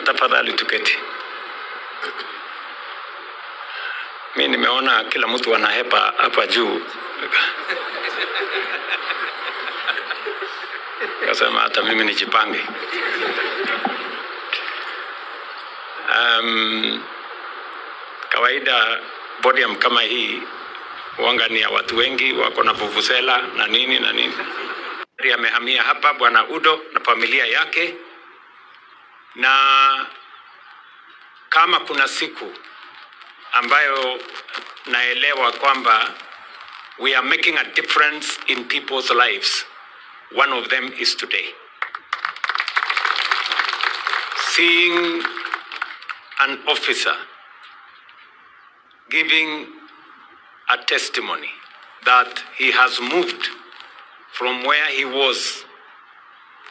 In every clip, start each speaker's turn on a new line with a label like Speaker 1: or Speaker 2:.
Speaker 1: tafadhali tuketi. Mimi nimeona kila mtu anahepa hapa juu. Kasema hata mimi nijipange. Kawaida podium kama hii wanga ni ya watu wengi, wako na vuvuzela na nini na nini. Amehamia hapa Bwana Udo na familia yake, na kama kuna siku ambayo naelewa kwamba we are making a difference in people's lives, one of them is today. Seeing an officer giving a testimony that he has moved from where he was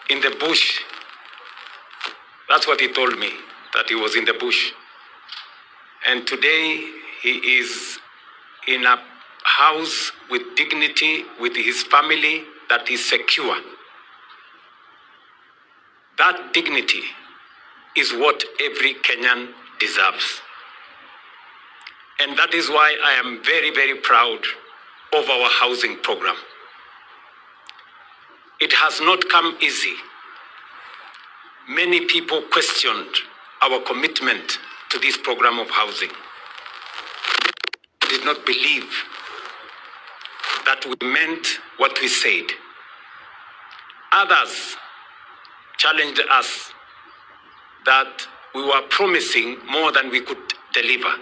Speaker 1: in the bush. That's what he told me, that he was in the bush. And today he is in a house with dignity, with his family that is secure. That dignity is what every Kenyan deserves. And that is why I am very, very proud of our housing program. It has not come easy. Many people questioned our commitment to this program of housing. They did not believe that we meant what we said. Others challenged us that we were promising more than we could deliver.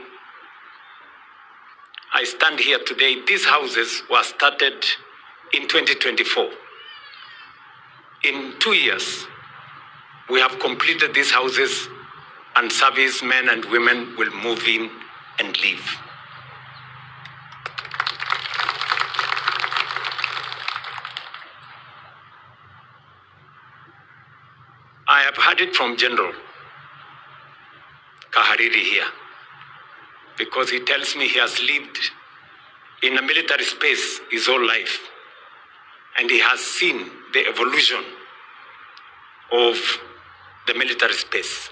Speaker 1: I stand here today. These houses were started in 2024. In 2 years, we have completed these houses, and servicemen and women will move in and live. I have heard it from General Kahariri here, because he tells me he has lived in a military space his whole life, and he has seen the evolution of the military space.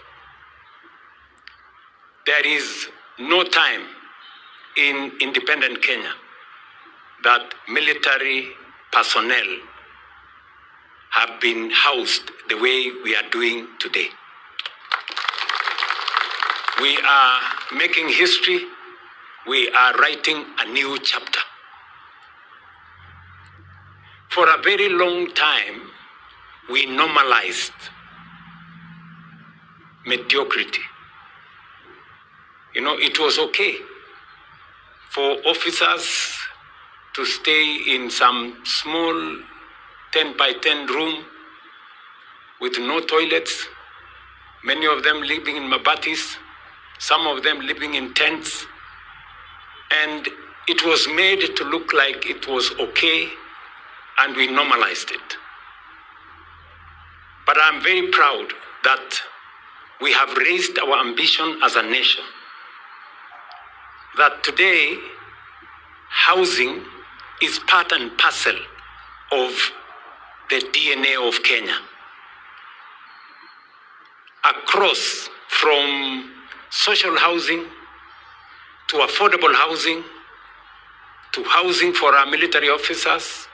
Speaker 1: There is no time in independent Kenya that military personnel have been housed the way we are doing today. We are making history. We are writing a new chapter. For a very long time, we normalized mediocrity. You know, it was okay for officers to stay in some small 10 by 10 room with no toilets, many of them living in mabatis, some of them living in tents, and it was made to look like it was okay, and we normalized it. But I'm very proud that we have raised our ambition as a nation, that today housing is part and parcel of the DNA of Kenya. Across from social housing to affordable housing to housing for our military officers.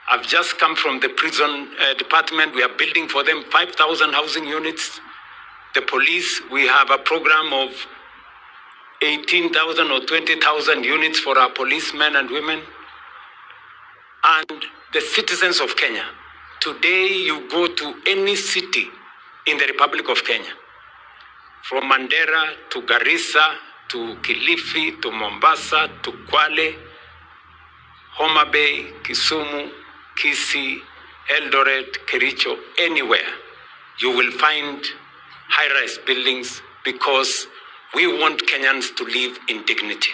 Speaker 1: I've just come from the prison department. We are building for them 5,000 housing units. The police, we have a program of 18,000 or 20,000 units for our policemen and women. And the citizens of Kenya, today you go to any city in the Republic of Kenya, from Mandera to Garissa to Kilifi to Mombasa to Kwale, Homa Bay, Kisumu, Kisii, Eldoret, Kericho, anywhere, you will find high-rise buildings because we want Kenyans to live in dignity.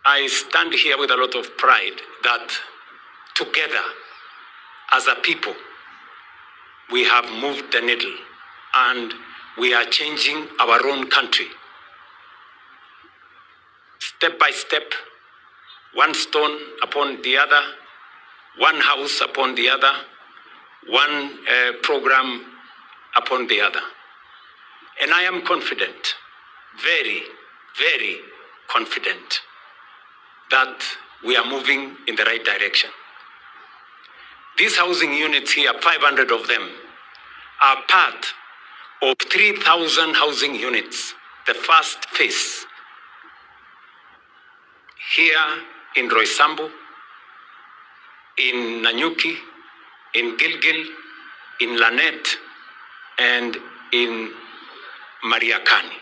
Speaker 1: I stand here with a lot of pride that together, as a people, we have moved the needle and we are changing our own country. Step by step, one stone upon the other, one house upon the other, one program upon the other. And I am confident, very, very confident, that we are moving in the right direction. These housing units here, 500 of them, are part of 3,000 housing units, the first phase, here in Roysambu, in Nanyuki, in Gilgil, in Lanet, and in Mariakani.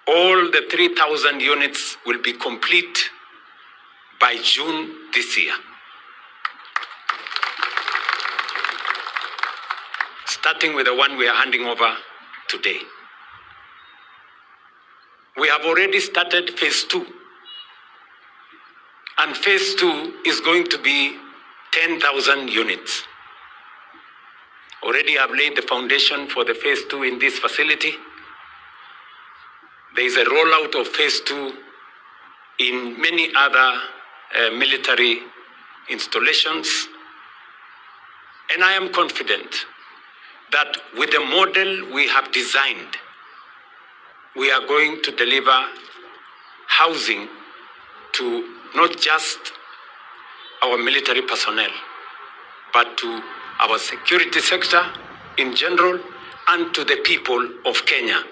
Speaker 1: All the 3,000 units will be complete by June this year. Starting with the one we are handing over today. We have already started phase 2. And phase 2 is going to be 10,000 units. Already I've laid the foundation for the phase 2 in this facility. There is a rollout of phase 2 in many other military installations. And I am confident that with the model we have designed, we are going to deliver housing to not just our military personnel, but to our security sector in general and to the people of Kenya,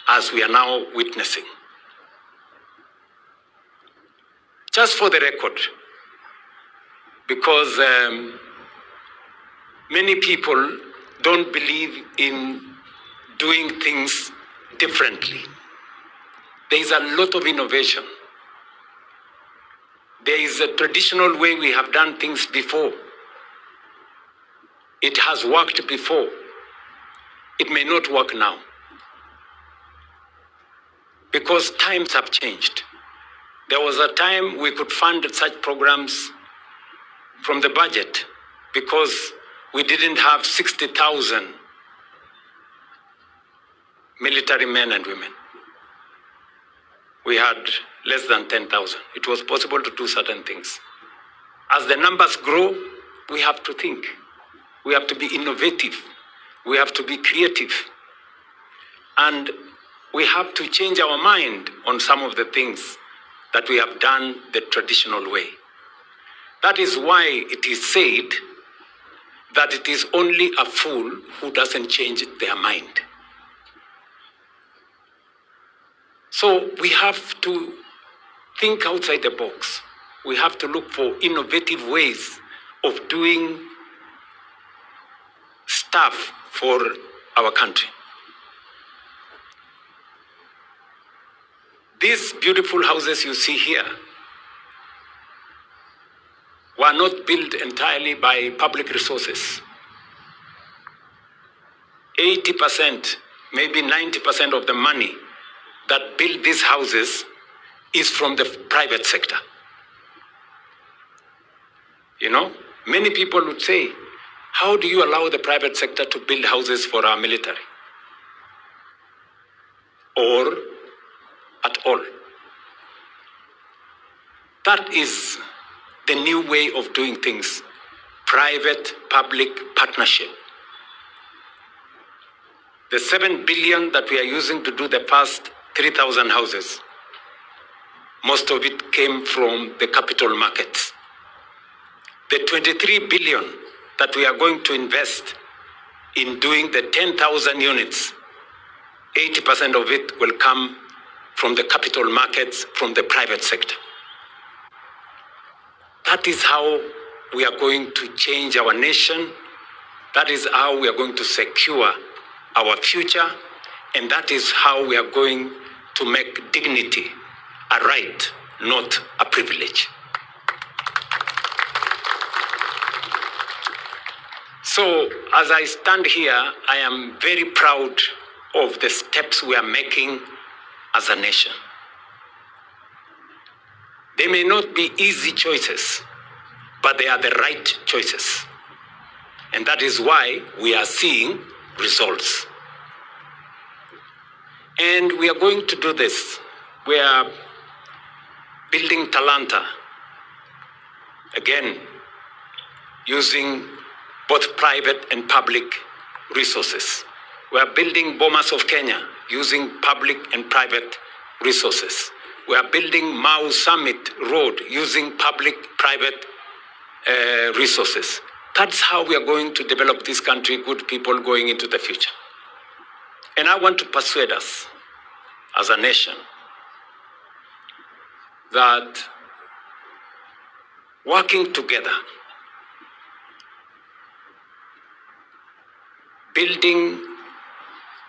Speaker 1: as we are now witnessing. Just for the record, because many people don't believe in doing things differently. There is a lot of innovation. There is a traditional way we have done things before. It has worked before. It may not work now. Because times have changed. There was a time we could fund such programs from the budget because we didn't have 60,000 military men and women. We had less than 10,000. It was possible to do certain things. As the numbers grow, we have to think. We have to be innovative. We have to be creative. And we have to change our mind on some of the things that we have done the traditional way. That is why it is said that it is only a fool who doesn't change their mind. So we have to think outside the box. We have to look for innovative ways of doing stuff for our country. These beautiful houses you see here were not built entirely by public resources. 80%, maybe 90% of the money that built these houses is from the private sector. You know, many people would say, how do you allow the private sector to build houses for our military? Or at all? That is the new way of doing things. Private-public partnership. The 7 billion that we are using to do the first 3,000 houses, most of it came from the capital markets. The 23 billion that we are going to invest in doing the 10,000 units, 80% of it will come from the capital markets, from the private sector. That is how we are going to change our nation. That is how we are going to secure our future. And that is how we are going to make dignity a right, not a privilege. So, as I stand here, I am very proud of the steps we are making as a nation. They may not be easy choices, but they are the right choices. And that is why we are seeing results. And we are going to do this. We are building Talanta, again, using both private and public resources. We are building Bomas of Kenya using public and private resources. We are building Mau Summit Road using public-private resources. That's how we are going to develop this country, good people going into the future. And I want to persuade us as a nation that working together, building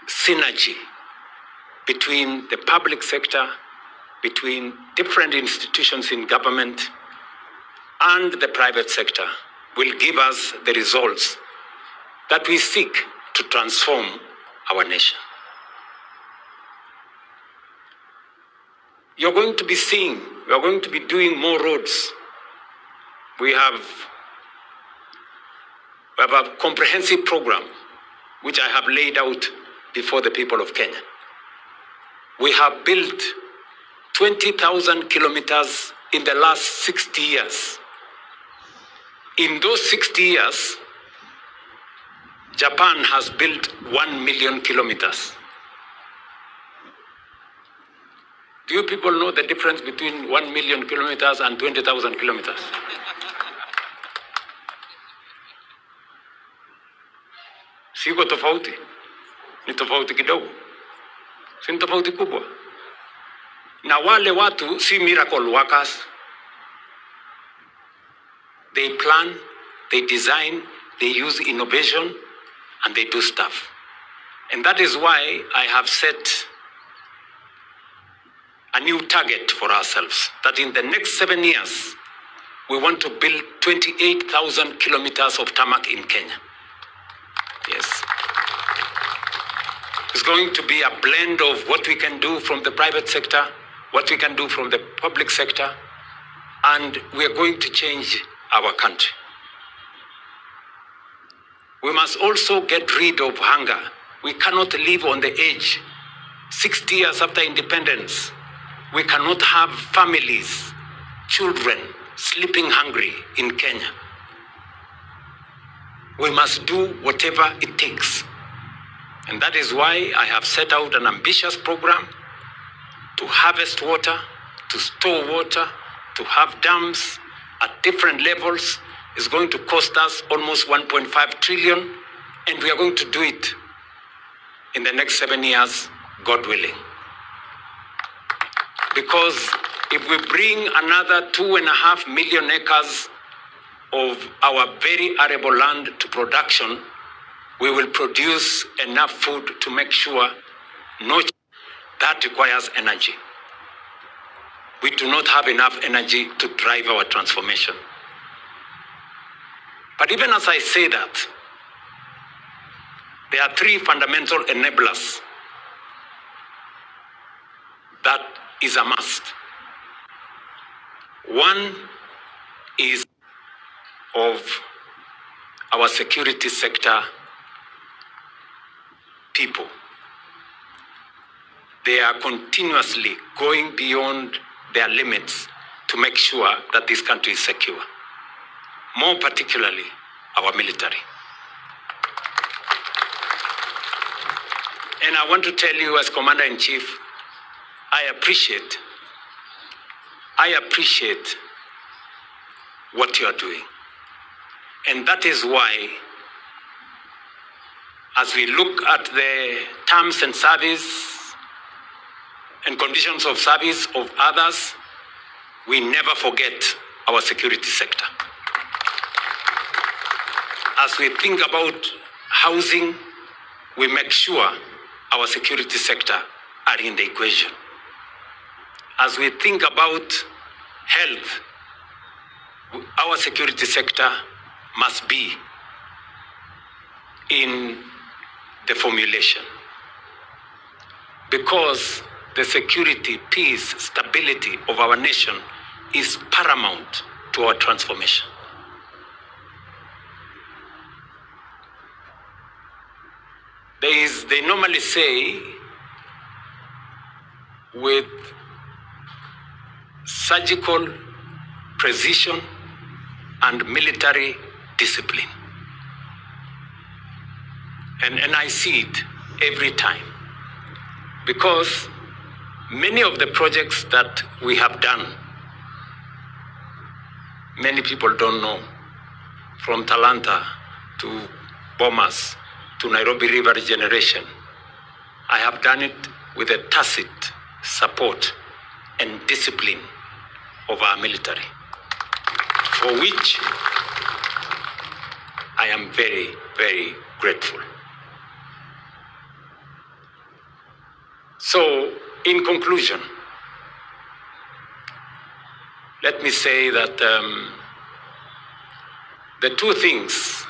Speaker 1: synergy between the public sector, between different institutions in government and the private sector will give us the results that we seek to transform our nation. You're going to be seeing, we are going to be doing more roads. We have a comprehensive program which I have laid out before the people of Kenya. We have built 20,000 kilometers in the last 60 years. In those 60 years, Japan has built 1 million kilometers. Do you people know the difference between 1 million kilometers and 20,000 kilometers? Siko tofauti, ni tofauti kidogo, si tofauti kubwa. Na wale watu si miracle workers. They plan, they design, they use innovation, and they do stuff. And that is why I have set a new target for ourselves, that in the next 7 years, we want to build 28,000 kilometers of tarmac in Kenya. Yes. It's going to be a blend of what we can do from the private sector, what we can do from the public sector, and we are going to change our country. We must also get rid of hunger. We cannot live on the edge. 60 years after independence, we cannot have families, children, sleeping hungry in Kenya. We must do whatever it takes. And that is why I have set out an ambitious program to harvest water, to store water, to have dams at different levels. Is going to cost us almost 1.5 trillion, and we are going to do it in the next 7 years, God willing. Because if we bring another 2.5 million acres of our very arable land to production, we will produce enough food to make sure that requires energy. We do not have enough energy to drive our transformation. But even as I say that, there are 3 fundamental enablers that is a must. One is of our security sector people. They are continuously going beyond their limits to make sure that this country is secure. More particularly, our military. And I want to tell you as Commander-in-Chief, I appreciate what you are doing. And that is why, as we look at the terms and service and conditions of service of others, we never forget our security sector. As we think about housing, we make sure our security sector are in the equation. As we think about health, our security sector must be in the formulation. Because the security, peace, stability of our nation is paramount to our transformation. They normally say, with surgical precision and military discipline, And I see it every time. Because many of the projects that we have done, many people don't know. From Talanta to Bomas to Nairobi River Regeneration, I have done it with a tacit support and discipline of our military, for which I am very, very grateful. So, in conclusion, let me say that the two things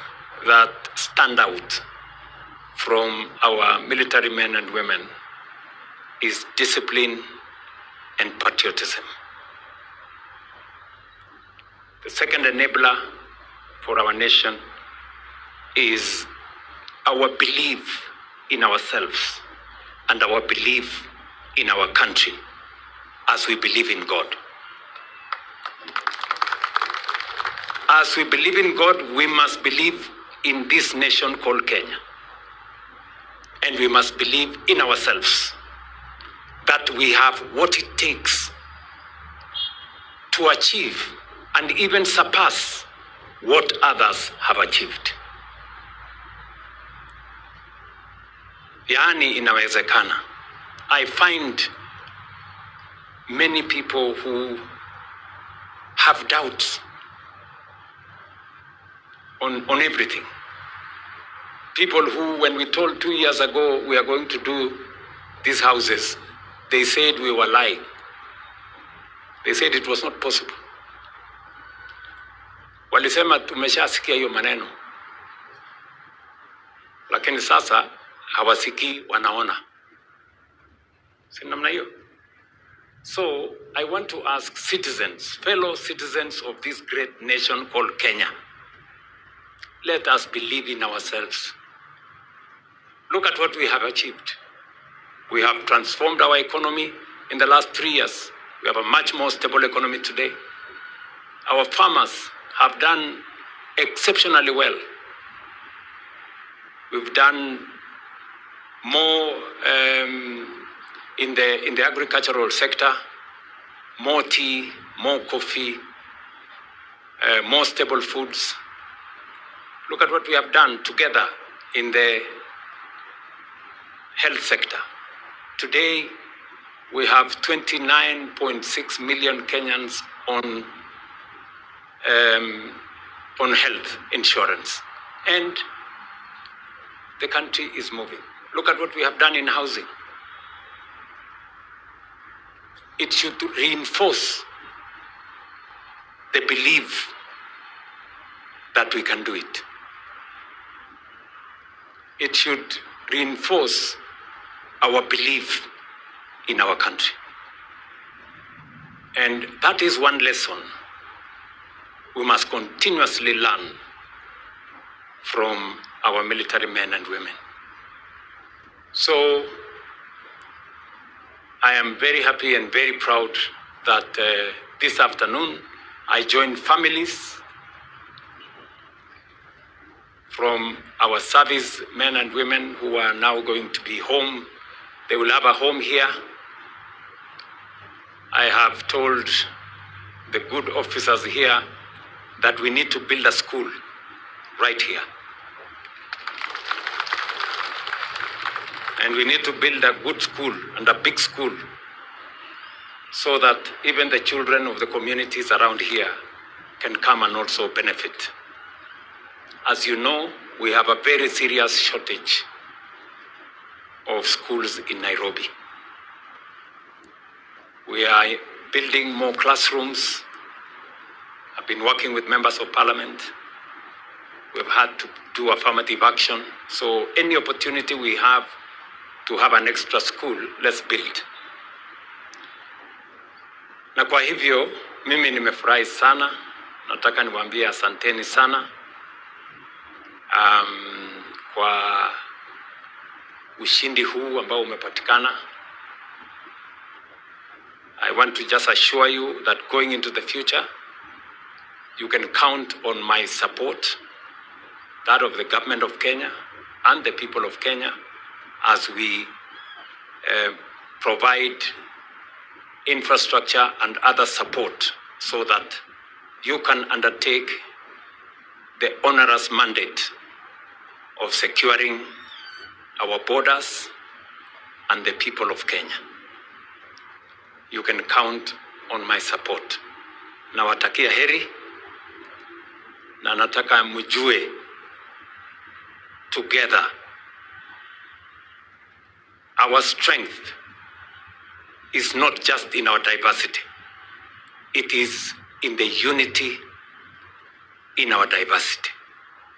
Speaker 1: that stand out from our military men and women is discipline and patriotism. The second enabler for our nation is our belief in ourselves and our belief in our country as we believe in God. As we believe in God, we must believe in this nation called Kenya. And we must believe in ourselves that we have what it takes to achieve and even surpass what others have achieved. Yaani inawezekana. I find many people who have doubts on everything. People who, when we told 2 years ago we are going to do these houses, they said we were lying. They said it was not possible. Walisema tumeshasikia hiyo maneno. Lakini sasa hawasikii, wanaona. Si namna hiyo? So I want to ask citizens, fellow citizens of this great nation called Kenya, let us believe in ourselves. Look at what we have achieved. We have transformed our economy in the last 3 years. We have a much more stable economy today. Our farmers have done exceptionally well. We've done more in the agricultural sector, more tea, more coffee, more stable foods. Look at what we have done together in the health sector. Today, we have 29.6 million Kenyans on health insurance. And the country is moving. Look at what we have done in housing. It should reinforce the belief that we can do it. It should reinforce our belief in our country. And that is one lesson we must continuously learn from our military men and women. So I am very happy and very proud that this afternoon I joined families from our service men and women who are now going to be home. They will have a home here. I have told the good officers here that we need to build a school right here. And we need to build a good school and a big school so that even the children of the communities around here can come and also benefit. As you know, we have a very serious shortage of schools in Nairobi. We are building more classrooms. I've been working with members of parliament. We've had to do affirmative action. So any opportunity we have to have an extra school, let's build. Na kwa hivyo, mimi nimefurahi sana. Nataka niwaambie asanteni sana. Kwa ushindi huu ambao umepatikana. I want to just assure you that going into the future, you can count on my support, that of the government of Kenya, and the people of Kenya as we provide infrastructure and other support so that you can undertake the onerous mandate of securing our borders and the people of Kenya. You can count on my support. Nawatakia heri na nataka mjue together our strength is not just in our diversity. It is in the unity in our diversity,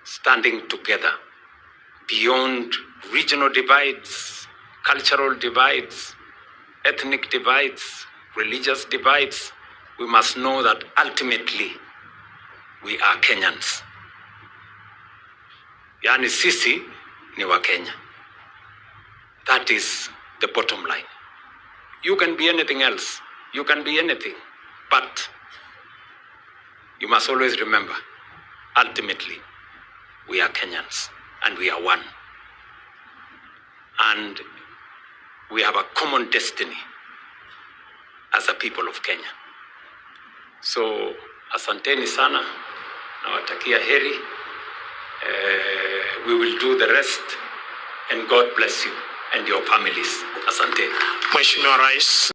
Speaker 1: standing together beyond regional divides, cultural divides, ethnic divides, religious divides. We must know that ultimately we are Kenyans. Yani sisi ni wa Kenya. That is the bottom line. You can be anything else. You can be anything. But you must always remember, ultimately, we are Kenyans and we are one. And we have a common destiny as a people of Kenya. So, asanteni sana, nawatakia heri. We will do the rest, and God bless you and your families. Asante.
Speaker 2: Mheshimiwa Rais